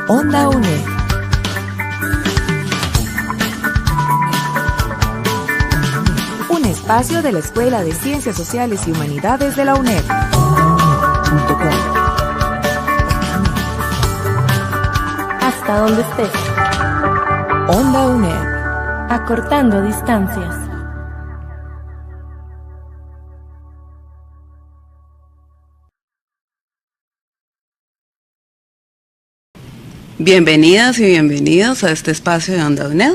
Onda UNED. Un espacio de la Escuela de Ciencias Sociales y Humanidades de la UNED. Hasta donde estés. Onda UNED. Acortando distancias. Bienvenidas y bienvenidos a este espacio de Onda UNED.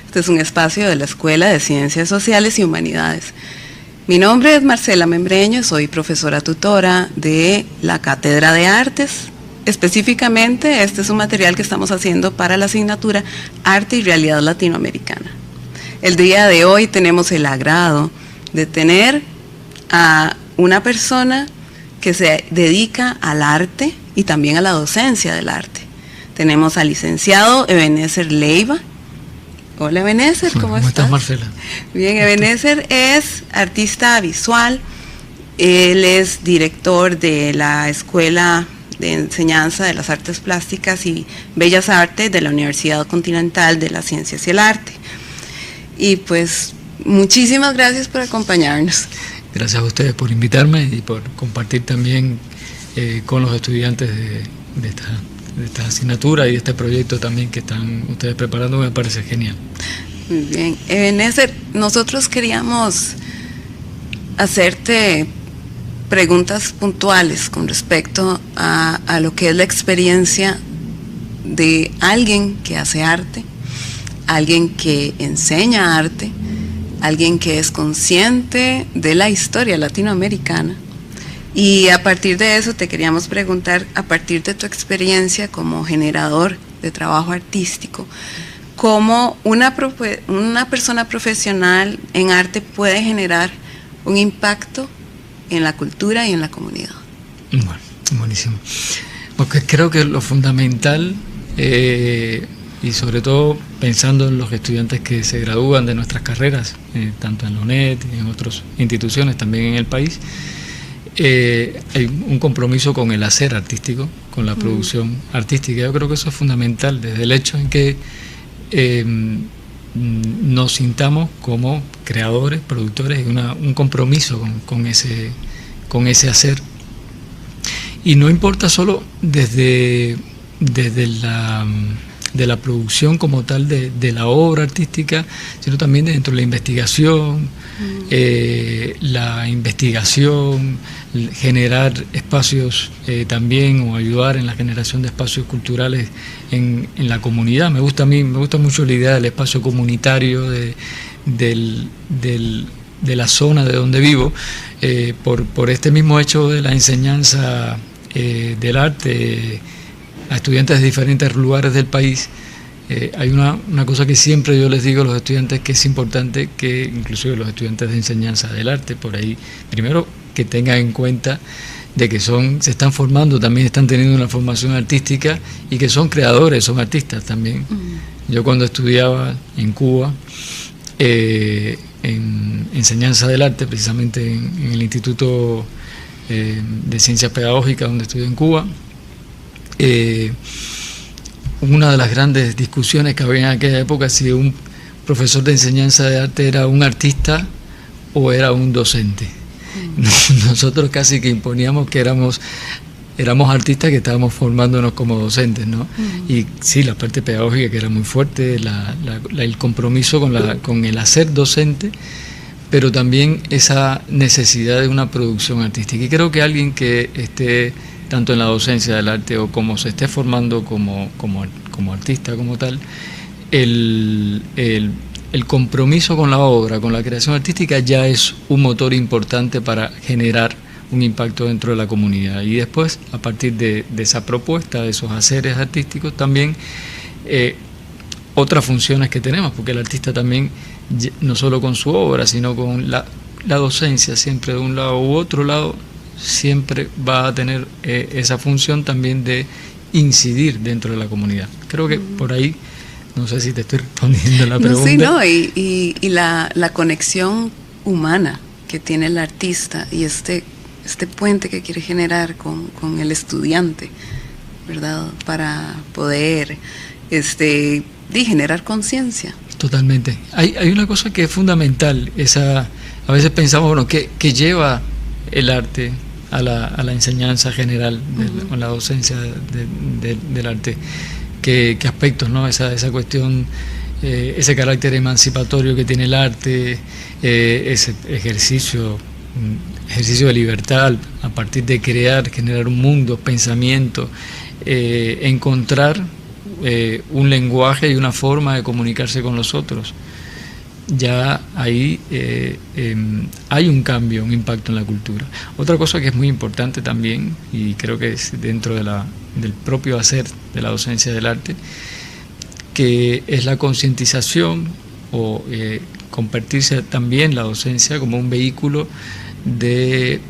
Este es un espacio de la Escuela de Ciencias Sociales y Humanidades. Mi nombre es Marcela Membreño, soy profesora tutora de la Cátedra de Artes. Específicamente, este es un material que estamos haciendo para la asignatura Arte y Realidad Latinoamericana. El día de hoy tenemos el agrado de tener a una persona que se dedica al arte y también a la docencia del arte. Tenemos al licenciado Ebenezer Leiva. Hola Ebenezer, ¿cómo estás? ¿Cómo estás, Marcela? Bien, Ebenezer es artista visual, él es director de la Escuela de Enseñanza de las Artes Plásticas y Bellas Artes de la Universidad Continental de las Ciencias y el Arte. Y pues, muchísimas gracias por acompañarnos. Gracias a ustedes por invitarme y por compartir también con los estudiantes de esta asignatura y de este proyecto también que están ustedes preparando, me parece genial. Muy bien. Ebenezer, nosotros queríamos hacerte preguntas puntuales con respecto a lo que es la experiencia de alguien que hace arte, alguien que enseña arte, alguien que es consciente de la historia latinoamericana. Y a partir de eso te queríamos preguntar, a partir de tu experiencia como generador de trabajo artístico, ¿cómo una persona profesional en arte puede generar un impacto en la cultura y en la comunidad? Bueno, buenísimo. Porque creo que lo fundamental, y sobre todo pensando en los estudiantes que se gradúan de nuestras carreras, tanto en la UNED y en otras instituciones también en el país, hay un compromiso con el hacer artístico, con la producción artística. Yo creo que eso es fundamental, desde el hecho en que nos sintamos como creadores, productores, y un compromiso con ese hacer. Y no importa solo desde la producción como tal de la obra artística, sino también dentro de la investigación, generar espacios también, o ayudar en la generación de espacios culturales en la comunidad. Me gusta mucho la idea del espacio comunitario de la zona de donde vivo, por este mismo hecho de la enseñanza del arte a estudiantes de diferentes lugares del país. Hay una cosa que siempre yo les digo a los estudiantes, que es importante que inclusive los estudiantes de enseñanza del arte, por ahí, primero que tengan en cuenta de que se están formando, también están teniendo una formación artística y que son creadores, son artistas también. Yo cuando estudiaba en Cuba, en enseñanza del arte, precisamente en el Instituto de Ciencias Pedagógicas donde estudié en Cuba, una de las grandes discusiones que había en aquella época, si un profesor de enseñanza de arte era un artista o era un docente. Nosotros casi que imponíamos que éramos artistas que estábamos formándonos como docentes, ¿no? Y sí, la parte pedagógica, que era muy fuerte, el compromiso con el hacer docente, pero también esa necesidad de una producción artística. Y creo que alguien que esté tanto en la docencia del arte o como se esté formando como artista como tal, el compromiso con la obra, con la creación artística, ya es un motor importante para generar un impacto dentro de la comunidad. Y después, a partir de esa propuesta, de esos haceres artísticos, también otras funciones que tenemos, porque el artista también, no solo con su obra, sino con la docencia, siempre de un lado u otro lado, siempre va a tener esa función también de incidir dentro de la comunidad. Creo que por ahí No sé si te estoy respondiendo la pregunta. Sí, no, y la conexión humana que tiene el artista y este puente que quiere generar con el estudiante, ¿verdad? Para poder generar conciencia. Totalmente. Hay una cosa que es fundamental, a veces pensamos, bueno, ¿qué lleva el arte a la enseñanza general, a la docencia del arte? ¿Qué aspectos, ¿no? Esa cuestión, ese carácter emancipatorio que tiene el arte, ese ejercicio de libertad a partir de generar un mundo, pensamiento, encontrar un lenguaje y una forma de comunicarse con los otros. Ya ahí hay un cambio, un impacto en la cultura. Otra cosa que es muy importante también, y creo que es dentro del propio hacer de la docencia del arte, que es la concientización o convertirse también la docencia como un vehículo de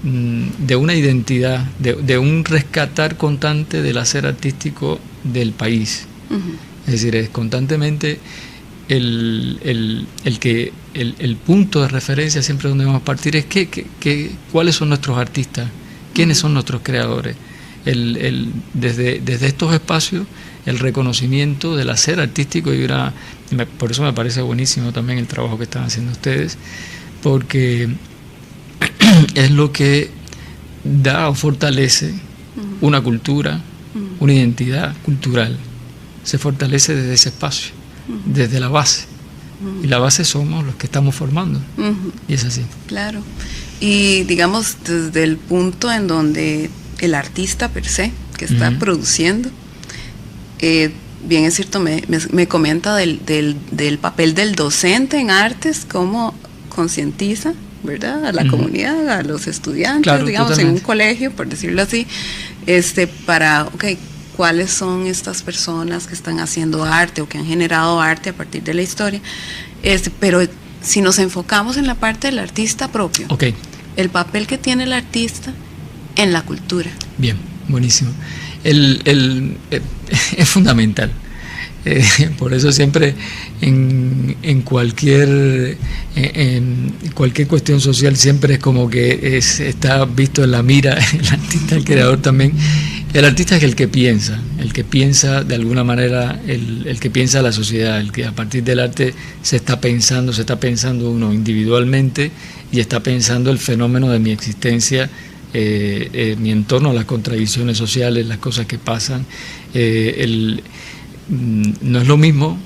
una identidad, de un rescatar constante del hacer artístico del país. Uh-huh. Es decir, es constantemente el punto de referencia siempre donde vamos a partir es cuáles son nuestros artistas, quiénes son nuestros creadores. Desde estos espacios el reconocimiento del hacer artístico por eso me parece buenísimo también el trabajo que están haciendo ustedes, porque es lo que da o fortalece una cultura, una identidad cultural. Se fortalece desde ese espacio, desde la base. Y la base somos los que estamos formando. Y es así. Claro. Y digamos, desde el punto en donde el artista per se, que está produciendo, bien es cierto, me comenta del papel del docente en artes, cómo concientiza, ¿verdad?, a la comunidad, a los estudiantes, claro, digamos, totalmente. En un colegio, por decirlo así, para, cuáles son estas personas que están haciendo arte o que han generado arte a partir de la historia, pero si nos enfocamos en la parte del artista propio, el papel que tiene el artista en la cultura. Bien, buenísimo. Es fundamental. Por eso siempre en cualquier cuestión social siempre es como que está visto en la mira el artista, el creador también. El artista es el que piensa de alguna manera, el que piensa la sociedad, el que a partir del arte se está pensando uno individualmente y está pensando el fenómeno de mi existencia, mi entorno, las contradicciones sociales, las cosas que pasan. No es lo mismo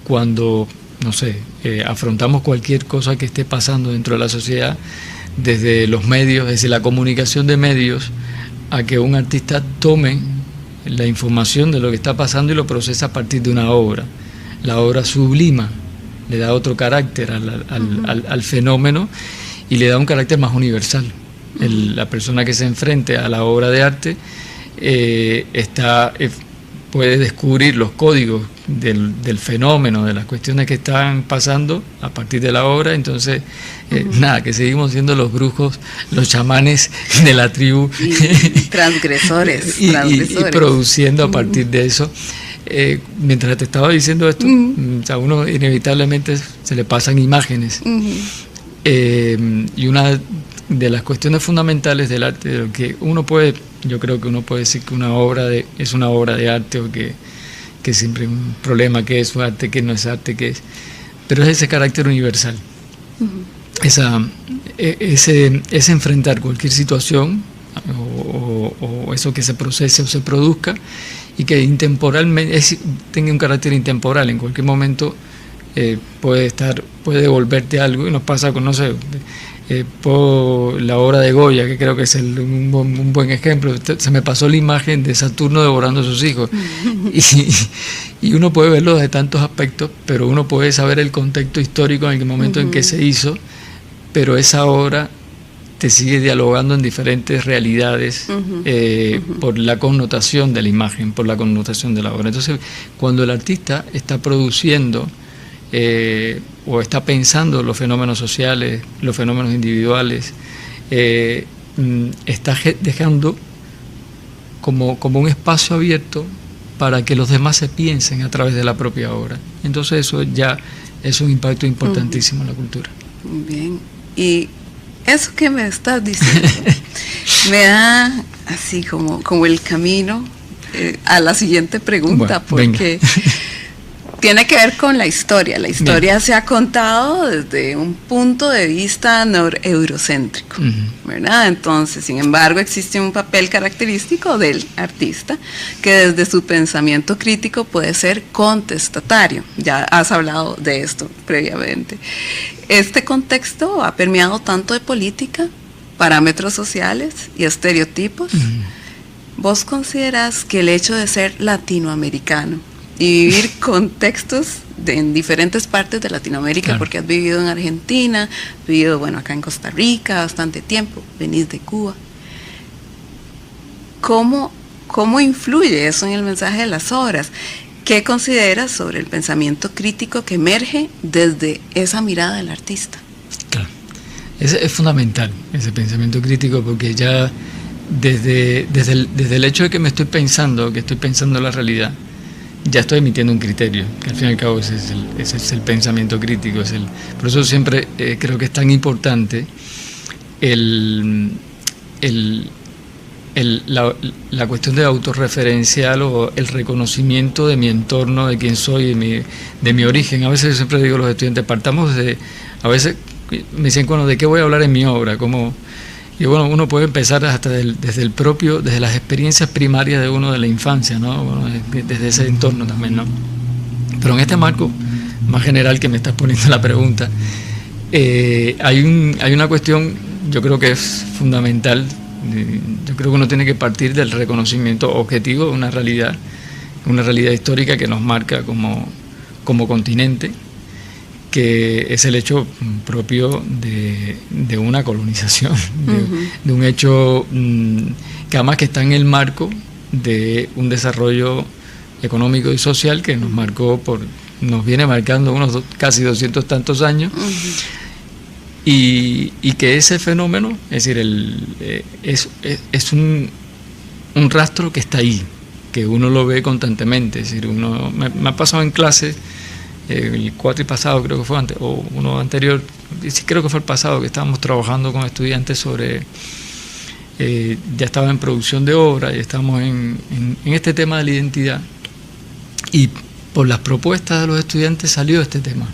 cuando, no sé, afrontamos cualquier cosa que esté pasando dentro de la sociedad desde los medios, desde la comunicación de medios, a que un artista tome la información de lo que está pasando y lo procesa a partir de una obra. La obra sublima, le da otro carácter al fenómeno y le da un carácter más universal. La persona que se enfrente a la obra de arte puede descubrir los códigos del fenómeno, de las cuestiones que están pasando a partir de la obra. Entonces, que seguimos siendo los brujos, los chamanes de la tribu. Y transgresores. y produciendo a partir de eso. Mientras te estaba diciendo esto, a uno inevitablemente se le pasan imágenes. Y una de las cuestiones fundamentales del arte, de lo que yo creo que uno puede decir que es una obra de arte, o que siempre hay un problema, que es arte, que no es arte, que es, pero es ese carácter universal. Ese enfrentar cualquier situación o eso que se procese o se produzca, y que intemporalmente tenga un carácter intemporal. En cualquier momento puede devolverte algo, y nos pasa con, no sé, por la obra de Goya, que creo que es un buen ejemplo. Se me pasó la imagen de Saturno devorando a sus hijos, y uno puede verlo de tantos aspectos, pero uno puede saber el contexto histórico en el momento en que se hizo, pero esa obra te sigue dialogando en diferentes realidades por la connotación de la imagen, por la connotación de la obra. Entonces, cuando el artista está produciendo o está pensando los fenómenos sociales, los fenómenos individuales, está dejando como un espacio abierto para que los demás se piensen a través de la propia obra. Entonces eso ya es un impacto importantísimo en la cultura. Bien, y eso que me estás diciendo me da así como el camino a la siguiente pregunta, bueno, porque tiene que ver con la historia. La historia bien se ha contado desde un punto de vista eurocéntrico, ¿verdad? Entonces, sin embargo, existe un papel característico del artista que desde su pensamiento crítico puede ser contestatario. Ya has hablado de esto previamente. Este contexto ha permeado tanto de política, parámetros sociales y estereotipos. ¿Vos considerás que el hecho de ser latinoamericano y vivir contextos en diferentes partes de Latinoamérica, claro, porque has vivido en Argentina, has vivido, bueno, acá en Costa Rica bastante tiempo, venís de Cuba, ¿cómo influye eso en el mensaje de las obras? ¿Qué consideras sobre el pensamiento crítico que emerge desde esa mirada del artista? Claro, es fundamental ese pensamiento crítico, porque ya desde el hecho de que me estoy pensando la realidad, ya estoy emitiendo un criterio, que al fin y al cabo ese es el pensamiento crítico. Por eso siempre creo que es tan importante la cuestión de autorreferencial o el reconocimiento de mi entorno, de quién soy, de mi origen. A veces yo siempre digo a los estudiantes, a veces me dicen, bueno, ¿de qué voy a hablar en mi obra? Y bueno, uno puede empezar hasta desde las experiencias primarias de uno de la infancia, ¿no? Bueno, desde ese entorno también, ¿no? Pero en este marco más general que me estás poniendo la pregunta, hay una cuestión, yo creo que es fundamental. Yo creo que uno tiene que partir del reconocimiento objetivo de una realidad histórica que nos marca como continente, que es el hecho propio de una colonización, de un hecho que además que está en el marco de un desarrollo económico y social que nos viene marcando unos casi 200 tantos años, y que ese fenómeno, es decir, es un rastro que está ahí, que uno lo ve constantemente. Es decir, me ha pasado en clase, el cuatri pasado creo que fue antes, o uno anterior, sí, creo que fue el pasado, que estábamos trabajando con estudiantes sobre, ya estaba en producción de obra y estábamos en este tema de la identidad, y por las propuestas de los estudiantes salió este tema.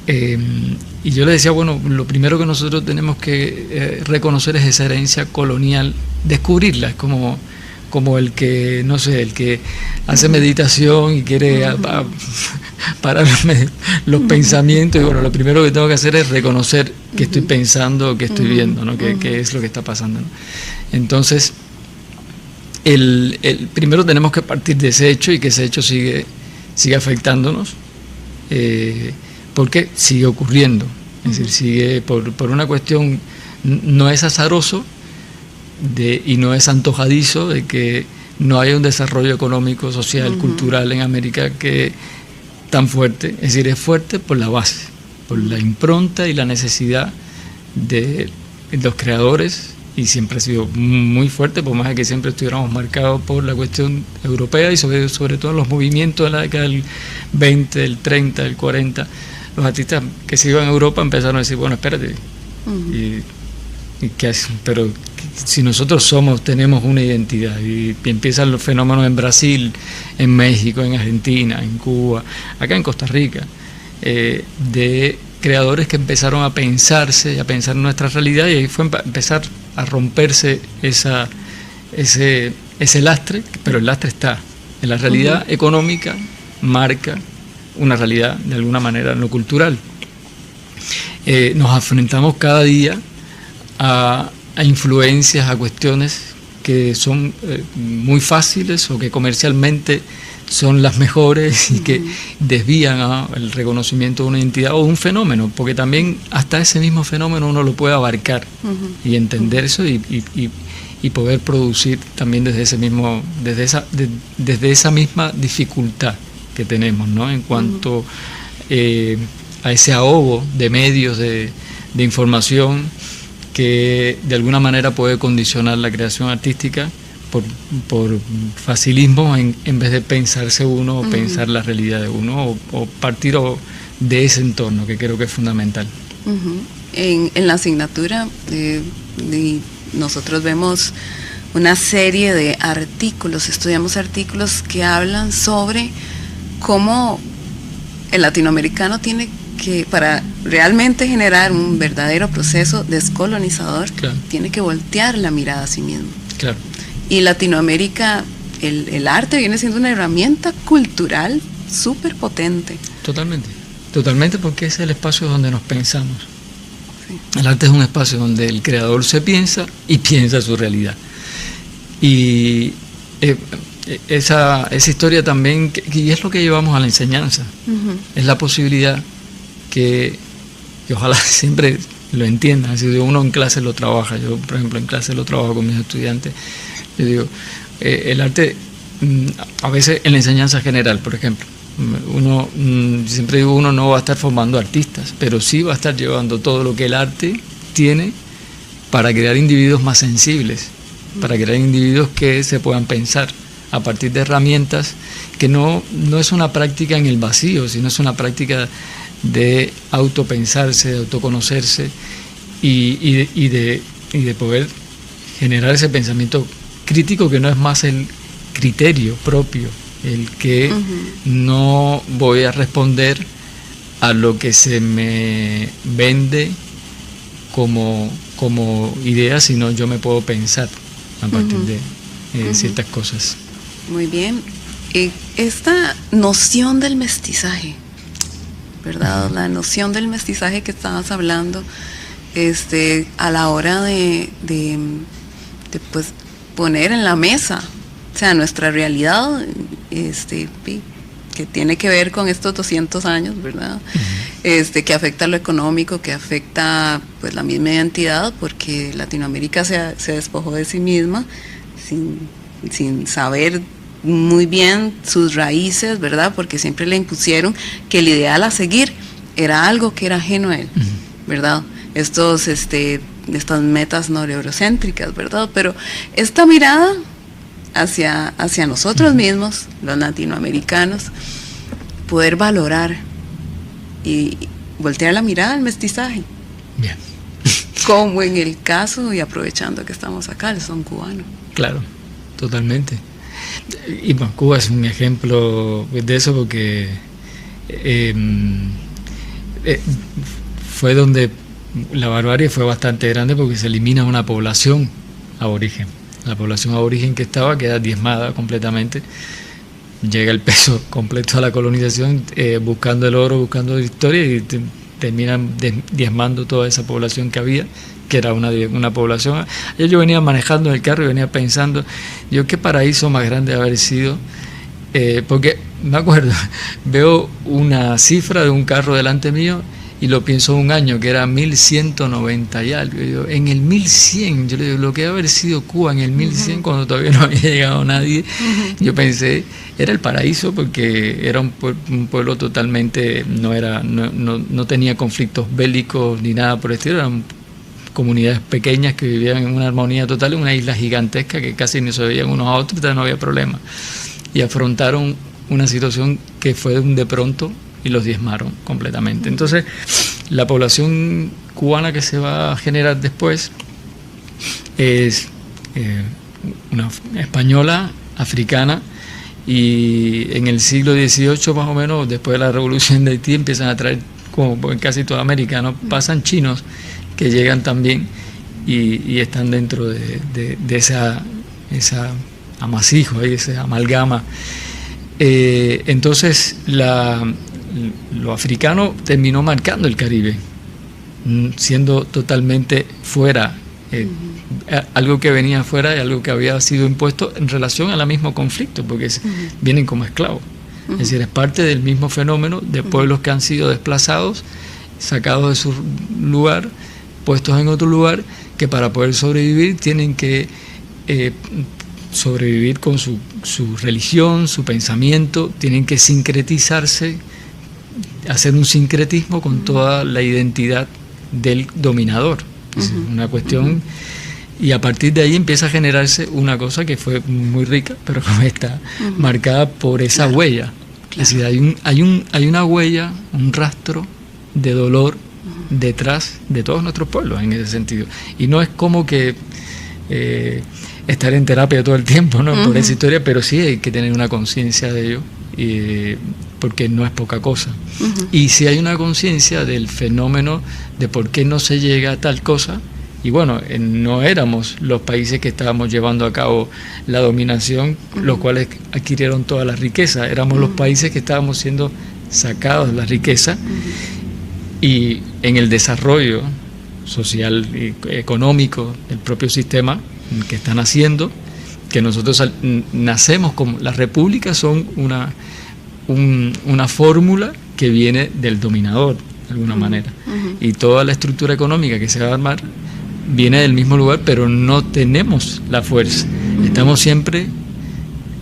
Y yo les decía, bueno, lo primero que nosotros tenemos que reconocer es esa herencia colonial, descubrirla. Es como el que, no sé, el que hace meditación y quiere parar los pensamientos, y bueno, lo primero que tengo que hacer es reconocer que estoy pensando, que estoy viendo, ¿no? Que es lo que está pasando, ¿no? Entonces, primero tenemos que partir de ese hecho, y que ese hecho sigue afectándonos, porque sigue ocurriendo. Es decir, sigue por una cuestión, no es azaroso y no es antojadizo de que no haya un desarrollo económico, social, cultural en América que tan fuerte. Es decir, es fuerte por la base, por la impronta y la necesidad de los creadores, y siempre ha sido muy fuerte, por más que siempre estuviéramos marcados por la cuestión europea, y sobre todo los movimientos de la década del 20, del 30, del 40. Los artistas que se iban a Europa empezaron a decir, bueno, espérate, y ¿qué hacen? Pero si nosotros tenemos una identidad, y empiezan los fenómenos en Brasil, en México, en Argentina, en Cuba, acá en Costa Rica, de creadores que empezaron a pensar en nuestra realidad, y ahí fue empezar a romperse ese lastre, pero el lastre está en la realidad económica, marca una realidad de alguna manera no cultural. Nos enfrentamos cada día a influencias, a cuestiones que son muy fáciles o que comercialmente son las mejores y que desvían el reconocimiento de una identidad o un fenómeno, porque también hasta ese mismo fenómeno uno lo puede abarcar y entender eso y poder producir también desde esa misma dificultad que tenemos, ¿no? En cuanto a ese ahogo de medios de información que de alguna manera puede condicionar la creación artística, por facilismo en vez de pensarse uno o pensar la realidad de uno o partir de ese entorno, que creo que es fundamental. En la asignatura nosotros vemos una serie de artículos, estudiamos artículos que hablan sobre cómo el latinoamericano tiene que, para realmente generar un verdadero proceso descolonizador, claro, tiene que voltear la mirada a sí mismo. Claro. Y Latinoamérica, el arte viene siendo una herramienta cultural súper potente. Totalmente, porque es el espacio donde nos pensamos. Sí. El arte es un espacio donde el creador se piensa y piensa su realidad. Y esa historia también, y es lo que llevamos a la enseñanza, es la posibilidad que ojalá siempre lo entiendan. Si uno en clase lo trabaja, yo por ejemplo en clase lo trabajo con mis estudiantes, yo digo, el arte, a veces en la enseñanza general, por ejemplo, uno, siempre digo, uno no va a estar formando artistas, pero sí va a estar llevando todo lo que el arte tiene para crear individuos más sensibles, para crear individuos que se puedan pensar a partir de herramientas que no es una práctica en el vacío, sino es una práctica de autopensarse, de autoconocerse y de poder generar ese pensamiento crítico que no es más el criterio propio, el que no voy a responder a lo que se me vende como idea, sino yo me puedo pensar a partir de ciertas cosas. Muy bien. Esta noción del mestizaje, ¿verdad? La noción del mestizaje que estabas hablando, a la hora de pues, poner en la mesa, o sea, nuestra realidad, que tiene que ver con estos 200 años, ¿verdad? Que afecta lo económico, que afecta pues la misma identidad, porque Latinoamérica se despojó de sí misma sin saber muy bien sus raíces, ¿verdad? Porque siempre le impusieron que el ideal a seguir era algo que era ajeno a él, ¿verdad? Estas metas no eurocéntricas, ¿verdad? Pero esta mirada hacia nosotros mismos, los latinoamericanos, poder valorar y voltear la mirada al mestizaje. Bien. Como en el caso, y aprovechando que estamos acá, el son cubano. Claro, totalmente. Y bueno, Cuba es un ejemplo de eso porque fue donde la barbarie fue bastante grande porque se elimina una población aborigen. La población aborigen que queda diezmada completamente. Llega el peso completo a la colonización, buscando el oro, buscando la historia, y terminan diezmando toda esa población que había, que era una población. Ayer yo venía manejando en el carro y venía pensando, qué paraíso más grande haber sido, porque me acuerdo, veo una cifra de un carro delante mío y lo pienso un año, que era 1190 y algo. Yo digo, en el 1100, yo le digo, lo que debe haber sido Cuba en el 1100, cuando todavía no había llegado nadie, yo pensé, era el paraíso, porque era un pueblo totalmente, no tenía conflictos bélicos ni nada por el estilo, eran comunidades pequeñas que vivían en una armonía total, en una isla gigantesca que casi ni se veían unos a otros, entonces no había problema. Y afrontaron una situación que fue de pronto y los diezmaron completamente. Entonces, la población cubana que se va a generar después es una española, africana, y en el siglo XVIII más o menos, después de la revolución de Haití, empiezan a traer, como en casi toda América, ¿no? Pasan chinos que llegan también y están dentro de esa amasijo, esa amalgama. Entonces lo africano terminó marcando el Caribe, siendo totalmente fuera, algo que venía afuera y algo que había sido impuesto en relación al mismo conflicto, porque vienen como esclavos. Es decir, es parte del mismo fenómeno de pueblos que han sido desplazados, sacados de su lugar, puestos en otro lugar, que para poder sobrevivir tienen que sobrevivir con su religión, su pensamiento, tienen que sincretizarse, hacer un sincretismo con toda la identidad del dominador. Es una cuestión Y a partir de ahí empieza a generarse una cosa que fue muy rica, pero como está marcada por esa huella. Es decir, hay una huella, un rastro de dolor detrás de todos nuestros pueblos en ese sentido. Y no es como que estar en terapia todo el tiempo, ¿no? Por esa historia, pero sí hay que tener una conciencia de ello, porque no es poca cosa. Y si hay una conciencia del fenómeno de por qué no se llega a tal cosa. Y bueno, no éramos los países que estábamos llevando a cabo la dominación, los cuales adquirieron toda la riqueza. Éramos los países que estábamos siendo sacados de la riqueza. Y en el desarrollo social y económico del propio sistema que están haciendo, que nosotros nacemos como... Las repúblicas son una fórmula que viene del dominador, de alguna manera. Y toda la estructura económica que se va a armar viene del mismo lugar, pero no tenemos la fuerza. Estamos siempre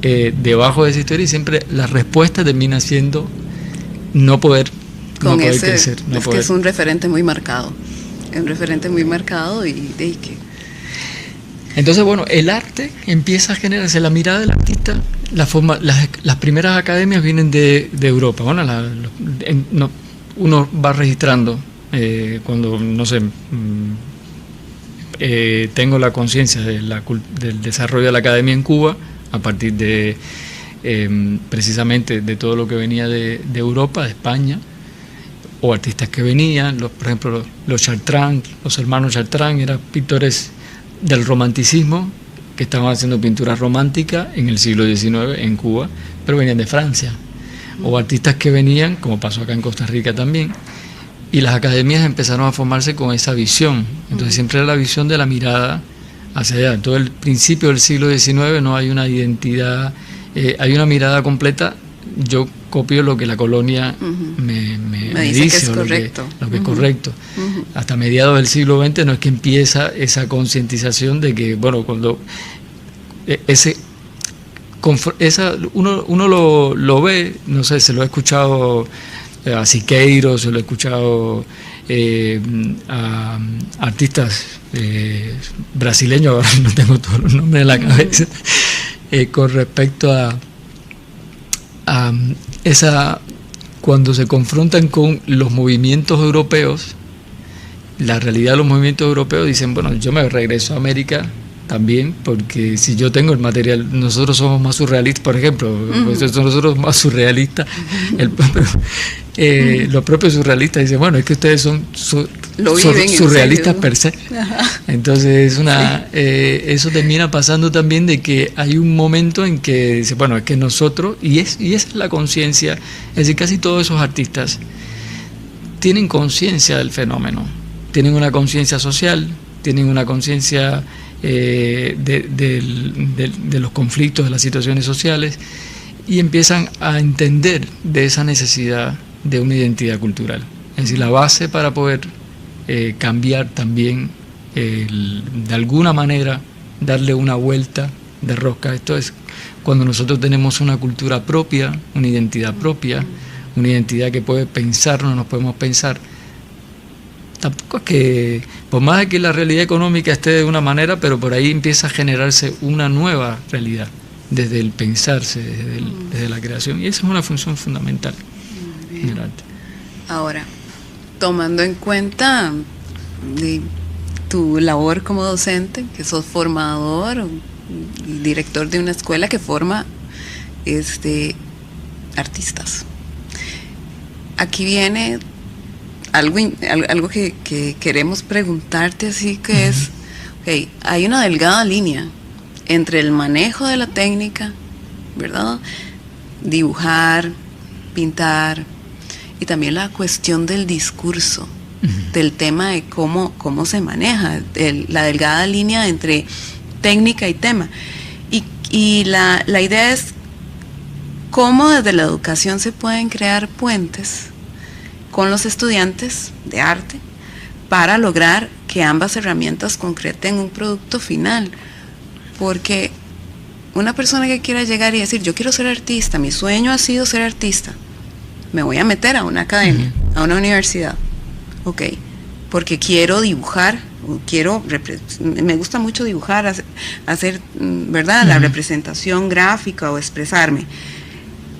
debajo de esa historia y siempre la respuesta termina siendo no poder crecer. Que es un referente muy marcado. Entonces, bueno, el arte empieza a generarse, la mirada del artista, las primeras academias vienen de Europa. Bueno, uno va registrando cuando, no sé... tengo la conciencia del desarrollo de la academia en Cuba a partir de precisamente de todo lo que venía de Europa, de España, o artistas que venían, por ejemplo los Chartrand, los hermanos Chartrand eran pintores del romanticismo que estaban haciendo pintura romántica en el siglo XIX en Cuba, pero venían de Francia, o artistas que venían, como pasó acá en Costa Rica también. Y las academias empezaron a formarse con esa visión. Entonces siempre era la visión de la mirada hacia allá. En todo el principio del siglo XIX no hay una identidad, hay una mirada completa. Yo copio lo que la colonia me dice, que es correcto. Lo que es correcto. Hasta mediados del siglo XX no es que empieza esa concientización de que, bueno, cuando uno lo ve, no sé, se lo he escuchado a Siqueiros, se lo he escuchado a artistas brasileños, ahora no tengo todos los nombres en la cabeza, con respecto a esa, cuando se confrontan con los movimientos europeos, la realidad de los movimientos europeos, dicen, bueno, yo me regreso a América también, porque si yo tengo el material, nosotros somos más surrealistas, por ejemplo, nosotros más surrealistas, los propios surrealistas dicen, bueno, es que ustedes son surrealistas per se. Entonces eso termina pasando también de que hay un momento en que dice, bueno, es que nosotros, y esa es la conciencia, es decir, casi todos esos artistas tienen conciencia del fenómeno, tienen una conciencia social, tienen una conciencia de los conflictos, de las situaciones sociales, y empiezan a entender de esa necesidad de una identidad cultural. Es decir, la base para poder cambiar también, de alguna manera, darle una vuelta de rosca. Esto es cuando nosotros tenemos una cultura propia, una identidad propia, una identidad que puede pensar, no nos podemos pensar. Tampoco es que, por más de que la realidad económica esté de una manera, pero por ahí empieza a generarse una nueva realidad, desde el pensarse, desde la creación. Y esa es una función fundamental del arte. Ahora, tomando en cuenta de tu labor como docente, que sos formador y director de una escuela que forma artistas. Aquí viene algo que queremos preguntarte, así que es, okay, hay una delgada línea entre el manejo de la técnica, ¿verdad? Dibujar, pintar, y también la cuestión del discurso, del tema de cómo se maneja, la delgada línea entre técnica y tema. Y la idea es cómo desde la educación se pueden crear puentes con los estudiantes de arte para lograr que ambas herramientas concreten un producto final. Porque una persona que quiera llegar y decir, yo quiero ser artista, mi sueño ha sido ser artista, me voy a meter a una academia, a una universidad, ok, porque quiero dibujar me gusta mucho dibujar, hacer, ¿verdad?, la representación gráfica o expresarme.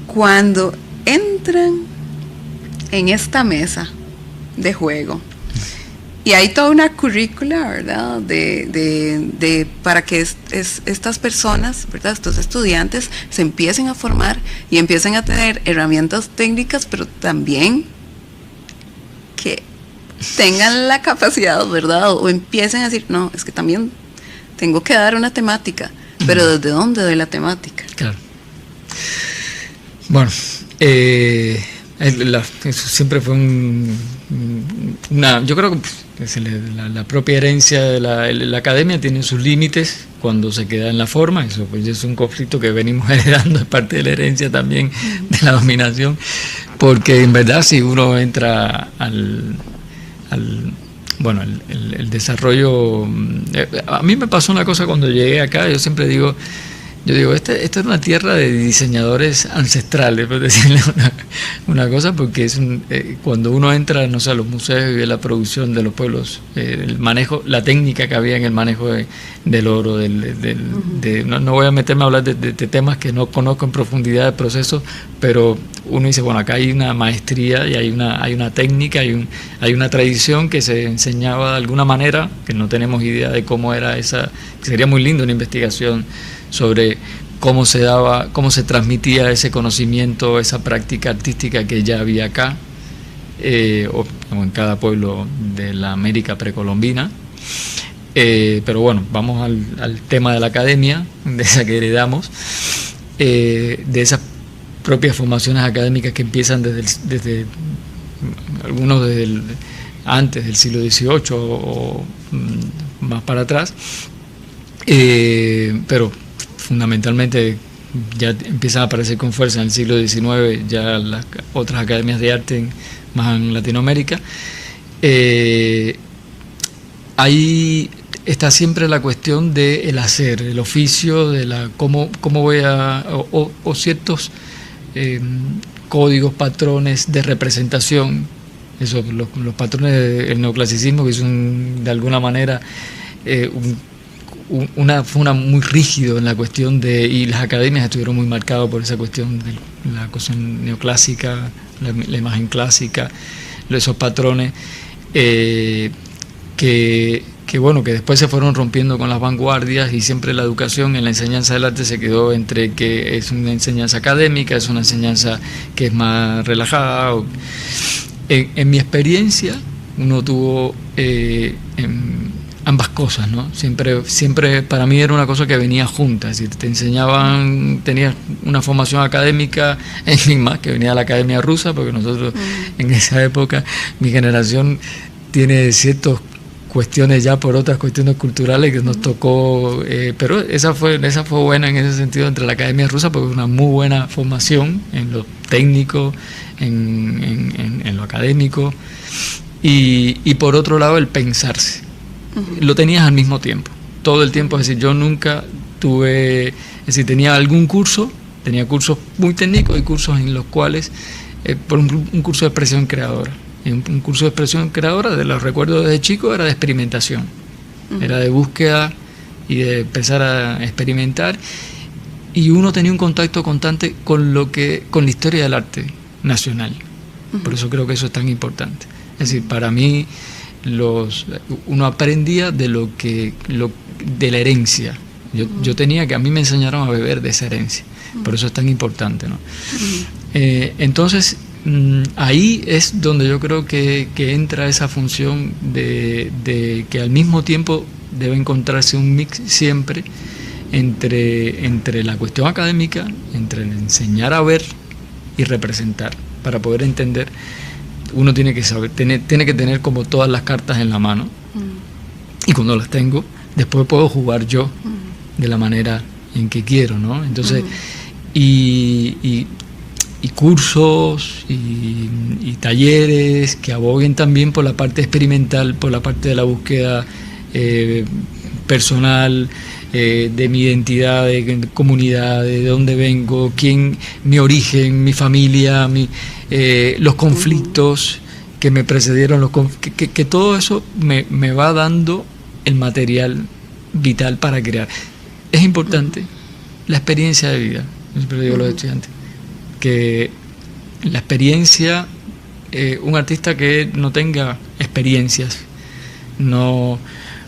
Cuando entran en esta mesa de juego, y hay toda una currícula, ¿verdad?, para que estas personas, ¿verdad?, estos estudiantes se empiecen a formar y empiecen a tener herramientas técnicas, pero también que tengan la capacidad, ¿verdad?, o empiecen a decir, no, es que también tengo que dar una temática, pero ¿desde dónde doy la temática? Claro. Bueno, eso siempre fue yo creo que la propia herencia de la academia tiene sus límites cuando se queda en la forma. Eso pues es un conflicto que venimos heredando, es parte de la herencia también de la dominación, porque en verdad si uno entra el desarrollo, a mí me pasó una cosa cuando llegué acá. Yo siempre digo, esta es una tierra de diseñadores ancestrales, por decirle una cosa, porque cuando uno entra, no sé, a los museos y ve la producción de los pueblos, el manejo, la técnica que había en el manejo del oro, no voy a meterme a hablar de temas que no conozco en profundidad de procesos, pero uno dice, bueno, acá hay una maestría y hay una técnica, hay una tradición que se enseñaba de alguna manera, que no tenemos idea de cómo era esa, que sería muy lindo una investigación sobre cómo se transmitía ese conocimiento, esa práctica artística que ya había acá, o en cada pueblo de la América precolombina. Pero bueno, vamos al tema de la academia, de esa que heredamos, de esas propias formaciones académicas que empiezan desde algunos antes del siglo XVIII o más para atrás, pero fundamentalmente ya empiezan a aparecer con fuerza en el siglo XIX ya las otras academias de arte más en Latinoamérica. Ahí está siempre la cuestión del hacer, el oficio, de cómo voy o ciertos códigos, patrones de representación. Eso, los patrones del neoclasicismo, que es de alguna manera fue muy rígido en la cuestión y las academias estuvieron muy marcadas por esa cuestión de la cuestión neoclásica, la imagen clásica, esos patrones que después se fueron rompiendo con las vanguardias, y siempre la educación en la enseñanza del arte se quedó entre que es una enseñanza académica, es una enseñanza que es más relajada. En mi experiencia uno tuvo ambas cosas, ¿no? Siempre para mí era una cosa que venía junta, es decir, te enseñaban, tenías una formación académica, más que venía de la Academia Rusa, porque nosotros en esa época, mi generación tiene ciertas cuestiones ya por otras cuestiones culturales que nos tocó, pero esa fue buena en ese sentido entre la Academia Rusa, porque es una muy buena formación en lo técnico, en lo académico, y por otro lado el pensarse. Lo tenías al mismo tiempo, todo el tiempo. Es decir, yo nunca tenía algún curso, tenía cursos muy técnicos y cursos en los cuales, por un curso de expresión creadora. Y un curso de expresión creadora, de los recuerdos desde chico, era de experimentación, era de búsqueda y de empezar a experimentar, y uno tenía un contacto constante con la historia del arte nacional. Por eso creo que eso es tan importante. Es decir, para mí uno aprendía de la herencia. Yo tenía que, a mí me enseñaron a beber de esa herencia. Por eso es tan importante, ¿no? Entonces, ahí es donde yo creo que entra esa función de que al mismo tiempo debe encontrarse un mix siempre entre la cuestión académica, entre el enseñar a ver y representar. Para poder entender, uno tiene que saber, tiene que tener como todas las cartas en la mano, y cuando las tengo, después puedo jugar yo de la manera en que quiero, ¿no? Entonces, y cursos y talleres que aboguen también por la parte experimental, por la parte de la búsqueda personal, de mi identidad, de comunidad, de dónde vengo, mi origen, mi familia, los conflictos que me precedieron, que todo eso me va dando el material vital para crear. Es importante la experiencia de vida. Yo siempre digo a los estudiantes que la experiencia, un artista que no tenga experiencias, no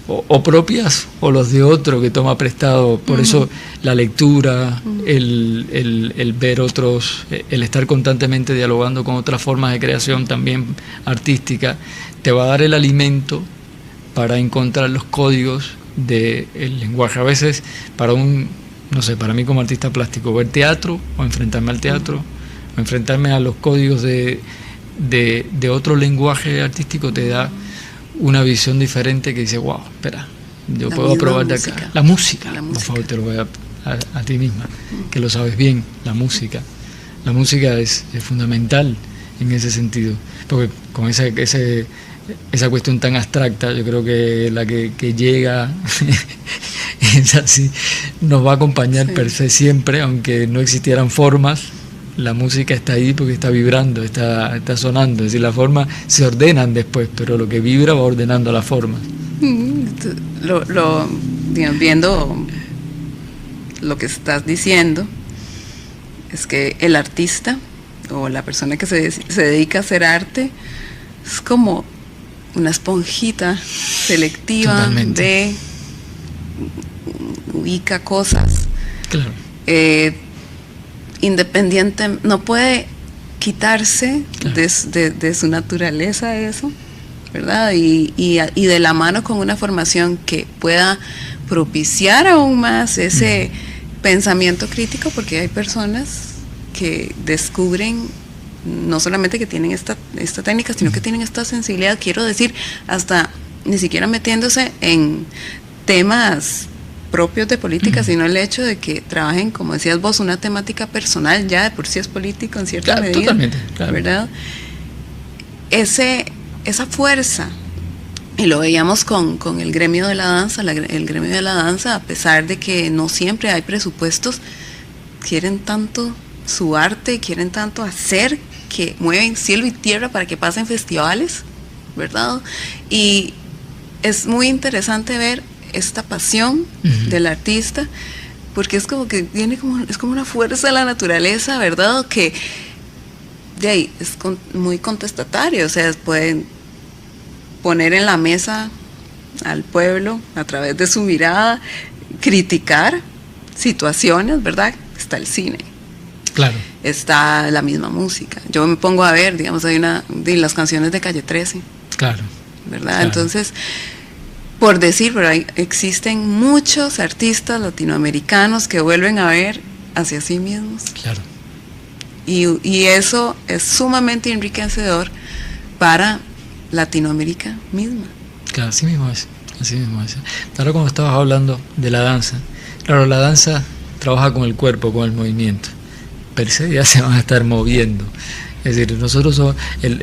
o propias o los de otro que toma prestado, por eso la lectura, el ver otros, el estar constantemente dialogando con otras formas de creación también artística, te va a dar el alimento para encontrar los códigos del lenguaje. A veces para mí como artista plástico, ver teatro o enfrentarme al teatro o enfrentarme a los códigos de otro lenguaje artístico te da una visión diferente que dice, wow, espera, yo puedo probar de acá. La música, por favor, te lo voy a ti misma, que lo sabes bien, la música. La música es fundamental en ese sentido, porque con esa cuestión tan abstracta, yo creo que la que llega es así, nos va a acompañar per se siempre, aunque no existieran formas. La música está ahí porque está vibrando, está sonando, es decir, las formas se ordenan después, pero lo que vibra va ordenando las formas. Digamos, viendo lo que estás diciendo, es que el artista o la persona que se dedica a hacer arte es como una esponjita selectiva. Totalmente. Ubica cosas. Claro. Independiente, no puede quitarse de su naturaleza eso, ¿verdad? Y de la mano con una formación que pueda propiciar aún más ese pensamiento crítico, porque hay personas que descubren no solamente que tienen esta técnica, sino que tienen esta sensibilidad, quiero decir, hasta ni siquiera metiéndose en temas propios de política, sino el hecho de que trabajen, como decías vos, una temática personal, ya de por sí es político en cierta medida. Totalmente, claro. ¿Verdad? Esa fuerza, y lo veíamos con el gremio de la danza, el gremio de la danza, a pesar de que no siempre hay presupuestos, quieren tanto su arte, quieren tanto hacer, que mueven cielo y tierra para que pasen festivales, ¿verdad? Y es muy interesante ver esta pasión del artista, porque es como que viene es como una fuerza de la naturaleza, ¿verdad? Que de ahí es muy contestatario, o sea, pueden poner en la mesa al pueblo a través de su mirada, criticar situaciones, ¿verdad? Está el cine. Claro. Está la misma música. Yo me pongo a ver, digamos, hay de las canciones de Calle 13. Claro. ¿Verdad? Claro. Entonces, por decir, pero existen muchos artistas latinoamericanos que vuelven a ver hacia sí mismos. Claro. Y eso es sumamente enriquecedor para Latinoamérica misma. Claro, así mismo es. Ahora, como estabas hablando de la danza, claro, la danza trabaja con el cuerpo, con el movimiento. Per se ya se van a estar moviendo. Es decir, nosotros somos,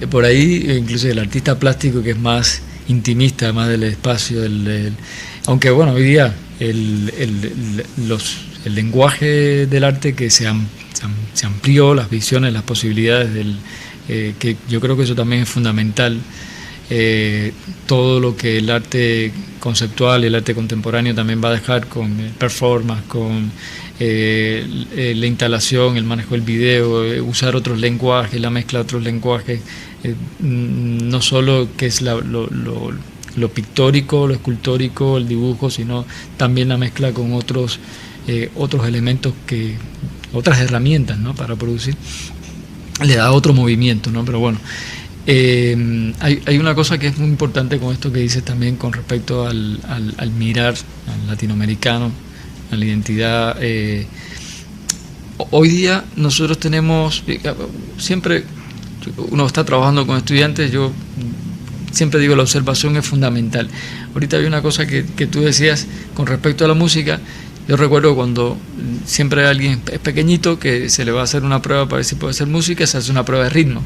por ahí, incluso el artista plástico que es más intimista, más del espacio, aunque bueno, hoy día el lenguaje del arte que se amplió, las visiones, las posibilidades que yo creo que eso también es fundamental. Todo lo que el arte conceptual y el arte contemporáneo también va a dejar con performance, con la instalación, el manejo del video, usar otros lenguajes, la mezcla de otros lenguajes, no solo que es lo pictórico, lo escultórico, el dibujo, sino también la mezcla con otros elementos, otras herramientas, ¿no?, para producir, le da otro movimiento, ¿no? Pero bueno, hay una cosa que es muy importante con esto que dices también con respecto al mirar al latinoamericano, a la identidad. Hoy día nosotros tenemos, siempre uno está trabajando con estudiantes, yo siempre digo la observación es fundamental. Ahorita hay una cosa que tú decías con respecto a la música. Yo recuerdo cuando siempre alguien es pequeñito que se le va a hacer una prueba para ver si puede hacer música, se hace una prueba de ritmo.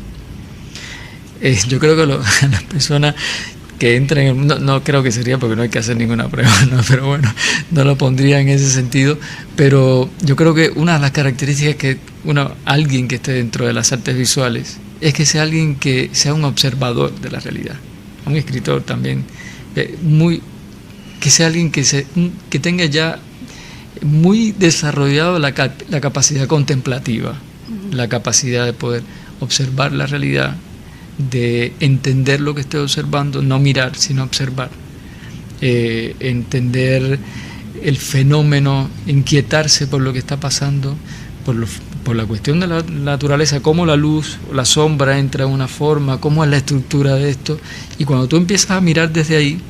Yo creo que las personas que entren, no creo que sería porque no hay que hacer ninguna prueba, ¿no? Pero bueno, no lo pondría en ese sentido. Pero yo creo que una de las características que alguien que esté dentro de las artes visuales es que sea alguien que sea un observador de la realidad, un escritor también muy que sea alguien que tenga ya muy desarrollado la capacidad contemplativa, la capacidad de poder observar la realidad, de entender lo que estoy observando, no mirar, sino observar, entender el fenómeno, inquietarse por lo que está pasando, por la cuestión de la naturaleza, cómo la luz o la sombra entra en una forma, cómo es la estructura de esto, y cuando tú empiezas a mirar desde ahí,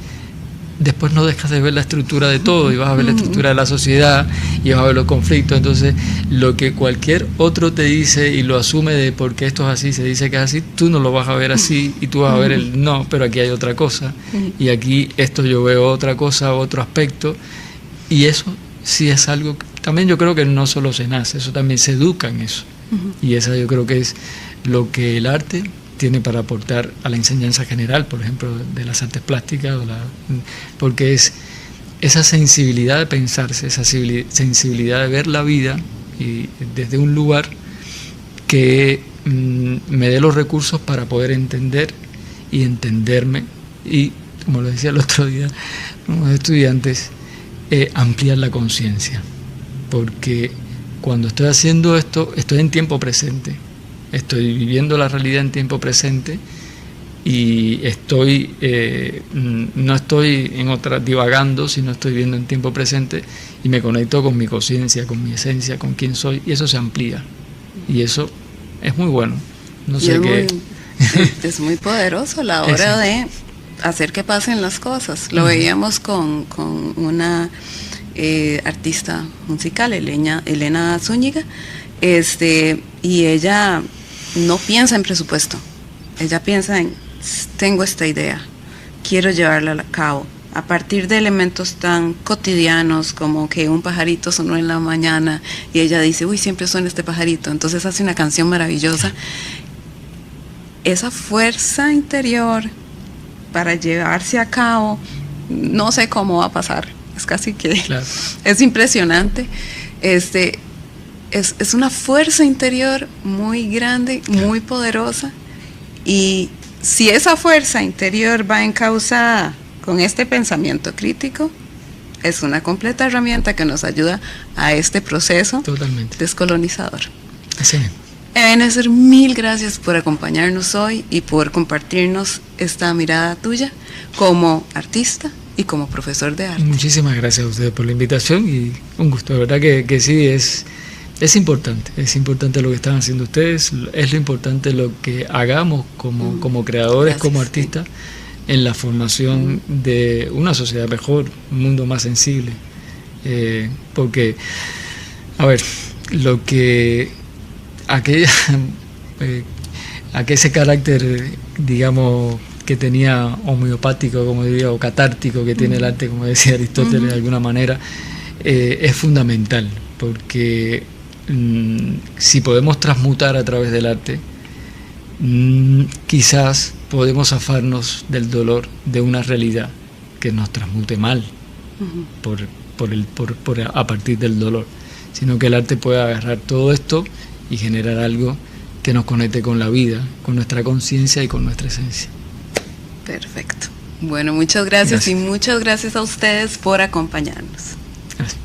después no dejas de ver la estructura de todo y vas a ver la estructura de la sociedad y vas a ver los conflictos. Entonces lo que cualquier otro te dice y lo asume de porque esto es así, se dice que es así, tú no lo vas a ver así y tú vas a ver el no, pero aquí hay otra cosa y aquí esto yo veo otra cosa, otro aspecto, y eso sí es algo que también yo creo que no solo se nace, eso también se educa en eso, y esa yo creo que es lo que el arte tiene para aportar a la enseñanza general, por ejemplo, de las artes plásticas, porque es esa sensibilidad de pensarse, esa sensibilidad de ver la vida y desde un lugar que me dé los recursos para poder entender y entenderme y, como lo decía el otro día unos estudiantes, ampliar la conciencia, porque cuando estoy haciendo esto estoy en tiempo presente. Estoy viviendo la realidad en tiempo presente y no estoy en otra divagando, sino estoy viviendo en tiempo presente y me conecto con mi conciencia, con mi esencia, con quién soy, y eso se amplía. Y eso es muy bueno. No sé qué. Es muy poderoso la hora de hacer que pasen las cosas. Lo veíamos con una artista musical, Elena Zúñiga, y ella no piensa en presupuesto, ella piensa en, tengo esta idea, quiero llevarla a cabo, a partir de elementos tan cotidianos como que un pajarito sonó en la mañana y ella dice, uy, siempre suena este pajarito, entonces hace una canción maravillosa. Esa fuerza interior para llevarse a cabo, no sé cómo va a pasar, es casi que, claro, es impresionante. Es una fuerza interior muy grande, muy poderosa, y si esa fuerza interior va encauzada con este pensamiento crítico, es una completa herramienta que nos ayuda a este proceso descolonizador. Así. Ebenezer, mil gracias por acompañarnos hoy y por compartirnos esta mirada tuya como artista y como profesor de arte. Muchísimas gracias a ustedes por la invitación y un gusto, de verdad que sí, es importante lo que están haciendo ustedes, es lo importante lo que hagamos como creadores, gracias, como artistas, en la formación de una sociedad mejor, un mundo más sensible, porque, a ver, lo que ese carácter, digamos, que tenía homeopático, como diría, o catártico que tiene el arte, como decía Aristóteles de alguna manera, es fundamental, porque si podemos transmutar a través del arte, quizás podemos zafarnos del dolor de una realidad que nos transmute mal a partir del dolor, sino que el arte puede agarrar todo esto y generar algo que nos conecte con la vida, con nuestra conciencia y con nuestra esencia. Perfecto. Bueno, muchas gracias y muchas gracias a ustedes por acompañarnos. Gracias.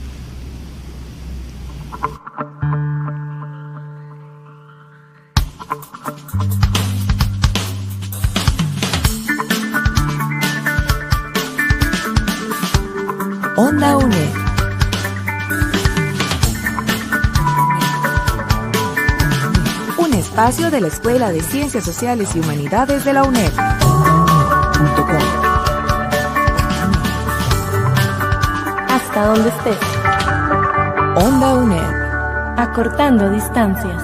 Onda UNED. Un espacio de la Escuela de Ciencias Sociales y Humanidades de la UNED. Hasta donde estés. Onda UNED. Acortando distancias.